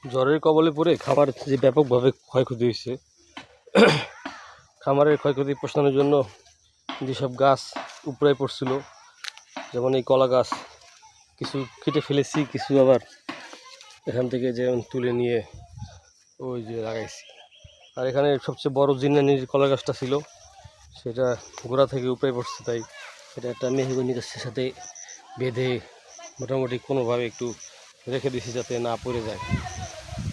ঝড়ের কবলে পড়ে খামার যে ব্যাপকভাবে ক্ষয়ক্ষতি হয়েছে, খামারের ক্ষয়ক্ষতি প্রশমনের জন্য যেসব গাছ উপরে পড়ছিল, যেমন এই কলা গাছ কিছু কেটে ফেলেছি, কিছু আবার এখান থেকে যেমন তুলে নিয়ে ওই যে লাগাইছি। আর এখানে সবচেয়ে বড় জিন্নানির কলা গাছটা ছিল, সেটা গোড়া থেকে উপরে পড়ছে, তাই এটা একটা মেহগনি গাছের সাথে বেঁধে মোটামুটি কোনোভাবে একটু রেখে দিছি যাতে না পড়ে যায়।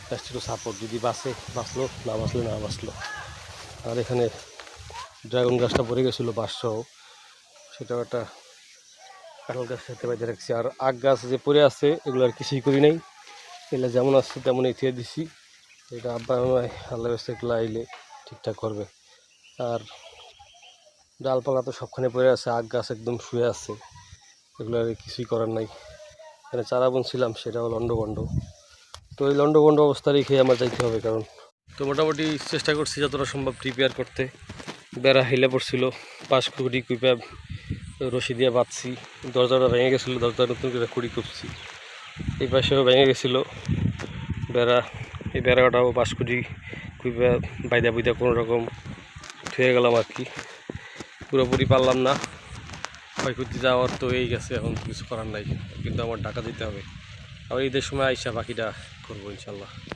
জাস্ট একটু সাপোর্ট, যদি বাঁচলো, না বাঁচলো। আর এখানে ড্রাগন গাছটা পড়ে গেছিলো বাঁশসহ, সেটাও একটা কাঁঠাল গাছের সাথে বেঁধে রাখছি। আর আখ গাছ যে পড়ে আছে এগুলো আর কিছুই করি নাই, এগুলো যেমন আসছে তেমনই থিয়ে দিছি। এটা আব্বা আল্লাহ এগুলো আইলে ঠিকঠাক করবে। আর ডালপালা তো সবখানে পড়ে আছে, আখ গাছ একদম শুয়ে আছে, এগুলো আর কিছুই করার নাই। এখানে চারা বুনছিলাম, সেটাও লন্ডভন্ড। তো এই লন্ডভন্ড অবস্থা রেখে আমার যাইতে হবে, কারণ তো মোটামুটি চেষ্টা করছি যতটা সম্ভব প্রিপেয়ার করতে। বেড়া হিলে পড়ছিল, পাশ খুঁড়ি কুইপা রশি দিয়ে বাঁধছি। দরজাটা ভেঙে গেছিলো, দরজা নতুন করে খুঁড়ি কুপছি। এই পাশেও ভেঙে গেছিলো বেড়া, এই বেড়াটাও বাঁশকুড়ি কুইপা বাইদা বুইদা কোনো রকম ধুয়ে গেলাম আর কি। পুরোপুরি পারলাম না, ক্ষয়ক্ষতি যাওয়ার তো এই গেছে, এখন কিছু করার নাই, কিন্তু আমার ঢাকা দিতে হবে। আবার ঈদের সময় আইসা বাকিটা করবো ইনশাল্লাহ।